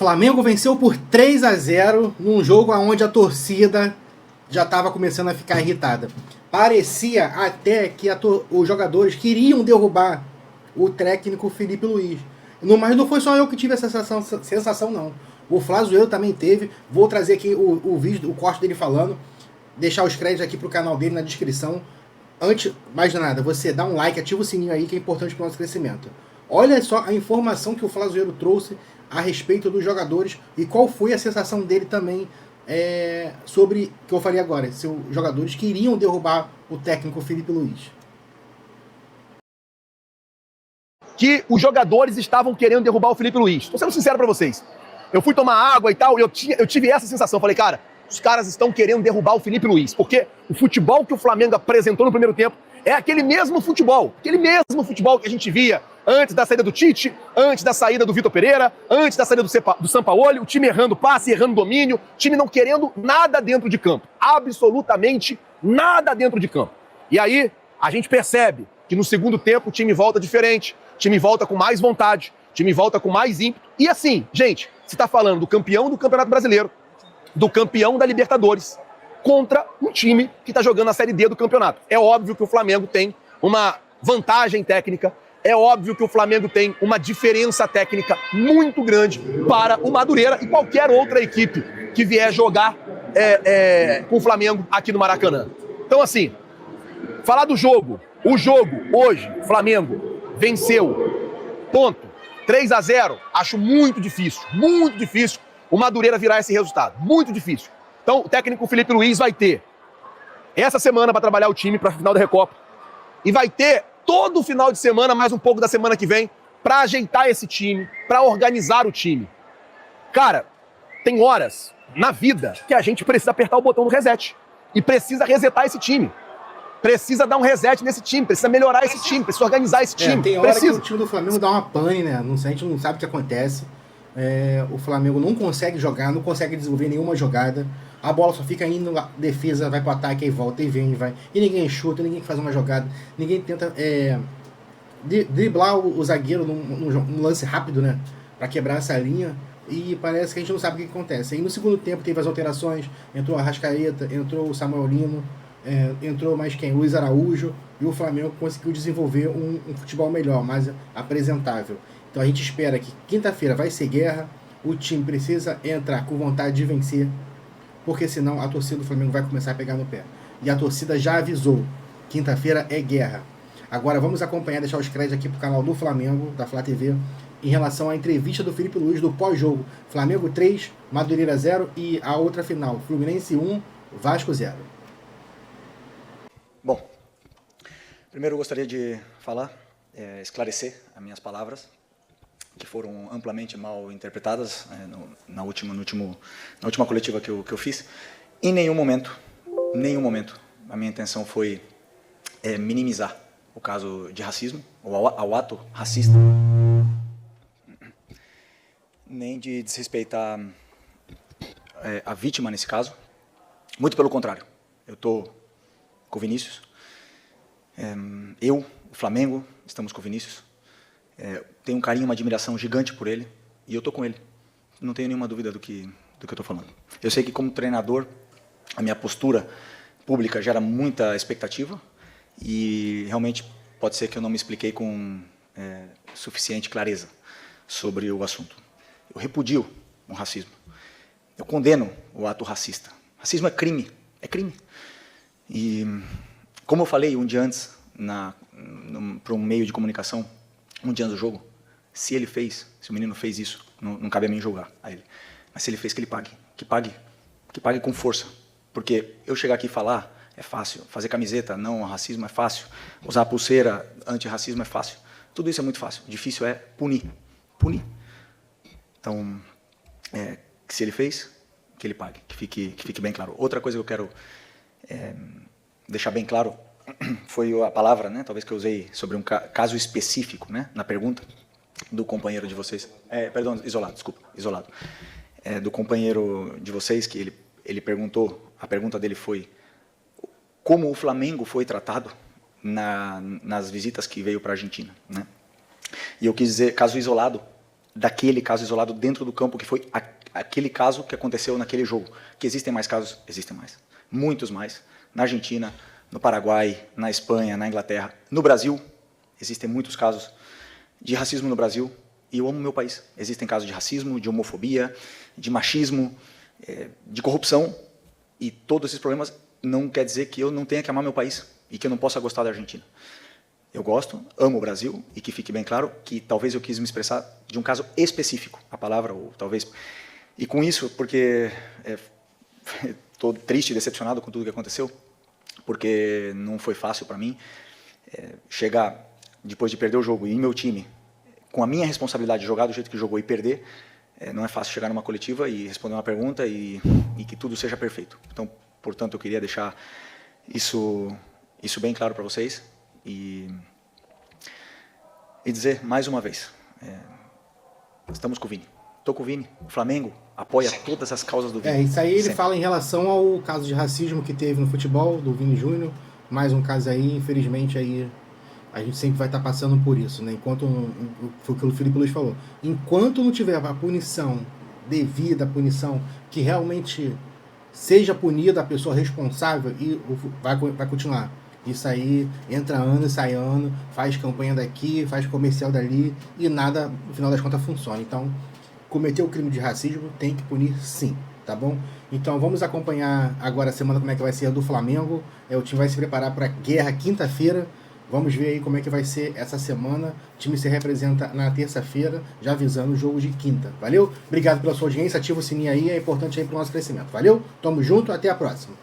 Flamengo venceu por 3-0 num jogo onde a torcida já estava começando a ficar irritada. Parecia até que os jogadores queriam derrubar o técnico Felipe Luiz. Mas não foi só eu que tive essa sensação não. O Flazoeiro também teve. Vou trazer aqui o vídeo, o corte dele falando. Deixar os créditos aqui pro canal dele na descrição. Antes, mais de nada, você dá um like, ativa o sininho aí que é importante para o nosso crescimento. Olha só a informação que o Flazoeiro trouxe a respeito dos jogadores e qual foi a sensação dele também sobre o que eu falei agora. Se os jogadores queriam derrubar o técnico Felipe Luiz. Que os jogadores estavam querendo derrubar o Felipe Luiz. Tô sendo sincero pra vocês. Eu fui tomar água e tal, e eu tive essa sensação. Falei, cara, os caras estão querendo derrubar o Felipe Luiz, porque o futebol que o Flamengo apresentou no primeiro tempo é aquele mesmo futebol que a gente via antes da saída do Tite, antes da saída do Vitor Pereira, antes da saída do Sampaoli, o time errando passe, errando domínio, o time não querendo nada dentro de campo, absolutamente nada dentro de campo. E aí a gente percebe que no segundo tempo o time volta diferente, o time volta com mais vontade, o time volta com mais ímpeto. E assim, gente, você está falando do campeão do Campeonato Brasileiro, do campeão da Libertadores, contra um time que está jogando a Série D do campeonato. É óbvio que o Flamengo tem uma vantagem técnica, é óbvio que o Flamengo tem uma diferença técnica muito grande para o Madureira e qualquer outra equipe que vier jogar com o Flamengo aqui no Maracanã. Então assim, falar do jogo, o jogo hoje, Flamengo venceu, ponto, 3-0, acho muito difícil o Madureira virar esse resultado, muito difícil. Então o técnico Felipe Luiz vai ter essa semana para trabalhar o time para a final da Recopa e vai ter todo o final de semana, mais um pouco da semana que vem, para ajeitar esse time, para organizar o time. Cara, tem horas na vida que a gente precisa apertar o botão do reset e precisa resetar esse time. Precisa dar um reset nesse time, precisa melhorar esse time, precisa organizar esse time. Tem hora que o time do Flamengo dá uma pane, né? A gente não sabe o que acontece. O Flamengo não consegue jogar, não consegue desenvolver nenhuma jogada. A bola só fica indo, a defesa vai pro ataque, aí volta, e vem, e vai. E ninguém chuta, ninguém faz uma jogada, ninguém tenta driblar o zagueiro num lance rápido, né? Pra quebrar essa linha. E parece que a gente não sabe o que acontece. Aí no segundo tempo teve as alterações, entrou a Arrascaeta, entrou o Samuel Lino, entrou mais quem? Luiz Araújo, e o Flamengo conseguiu desenvolver um futebol melhor, mais apresentável. Então a gente espera que quinta-feira vai ser guerra, o time precisa entrar com vontade de vencer, porque senão a torcida do Flamengo vai começar a pegar no pé. E a torcida já avisou, quinta-feira é guerra. Agora vamos acompanhar, deixar os créditos aqui pro canal do Flamengo, da Flá TV, em relação à entrevista do Felipe Luiz do pós-jogo. Flamengo 3, Madureira 0 e a outra final, Fluminense 1, Vasco 0. Bom, primeiro eu gostaria de falar, esclarecer as minhas palavras, que foram amplamente mal interpretadas na última coletiva que eu fiz. Em nenhum momento, a minha intenção foi minimizar o caso de racismo, ou ao ato racista, nem de desrespeitar a vítima nesse caso. Muito pelo contrário, eu estou com o Vinícius, o Flamengo, estamos com o Vinícius, tenho um carinho, uma admiração gigante por ele, e eu estou com ele, não tenho nenhuma dúvida do que eu estou falando. Eu sei que como treinador, a minha postura pública gera muita expectativa, e realmente pode ser que eu não me expliquei com suficiente clareza sobre o assunto. Eu repudio o racismo, eu condeno o ato racista. Racismo é crime, E, como eu falei um dia antes, para um meio de comunicação, um dia antes do jogo, se o menino fez isso, não cabe a mim julgar a ele. Mas se ele fez, que ele pague. Que pague com força. Porque eu chegar aqui e falar é fácil. Fazer camiseta, não racismo, é fácil. Usar pulseira, antirracismo, é fácil. Tudo isso é muito fácil. O difícil é punir. Então, se ele fez, que ele pague. Que fique bem claro. Outra coisa que eu quero deixar bem claro foi a palavra, né, talvez que eu usei sobre um caso específico, né, na pergunta do companheiro de vocês, isolado, do companheiro de vocês, que ele perguntou, a pergunta dele foi como o Flamengo foi tratado nas visitas que veio para a Argentina, né? E eu quis dizer caso isolado, daquele caso isolado dentro do campo, que foi aquele caso que aconteceu naquele jogo. Que existem mais casos? Existem mais. Muitos mais. Na Argentina, no Paraguai, na Espanha, na Inglaterra. No Brasil, existem muitos casos de racismo no Brasil, e eu amo meu país. Existem casos de racismo, de homofobia, de machismo, de corrupção, e todos esses problemas não quer dizer que eu não tenha que amar meu país e que eu não possa gostar da Argentina. Eu gosto, amo o Brasil, e que fique bem claro que talvez eu quis me expressar de um caso específico, a palavra, ou talvez... E com isso, porque estou triste e decepcionado com tudo que aconteceu, porque não foi fácil para mim chegar, depois de perder o jogo, e meu time, com a minha responsabilidade de jogar do jeito que jogou e perder, não é fácil chegar numa coletiva e responder uma pergunta e que tudo seja perfeito. Então, portanto, eu queria deixar isso bem claro para vocês e dizer mais uma vez, estamos com o Vini. Estou com o Vini. O Flamengo apoia todas as causas do Vini. Isso aí ele sempre. fala em relação ao caso de racismo que teve no futebol, do Vini Júnior. Mais um caso aí, infelizmente, aí a gente sempre vai estar passando por isso, né? Enquanto, foi o que o Felipe Luiz falou, enquanto não tiver a punição devida, a punição que realmente seja punida a pessoa responsável, e vai continuar. Isso aí, entra ano e sai ano, faz campanha daqui, faz comercial dali, e nada, no final das contas, funciona. Então, cometeu o crime de racismo, tem que punir sim, tá bom? Então vamos acompanhar agora a semana como é que vai ser a do Flamengo. O time vai se preparar para a guerra quinta-feira. Vamos ver aí como é que vai ser essa semana. O time se representa na terça-feira, já avisando o jogo de quinta. Valeu? Obrigado pela sua audiência, ativa o sininho aí, é importante aí para o nosso crescimento. Valeu? Tamo junto, até a próxima.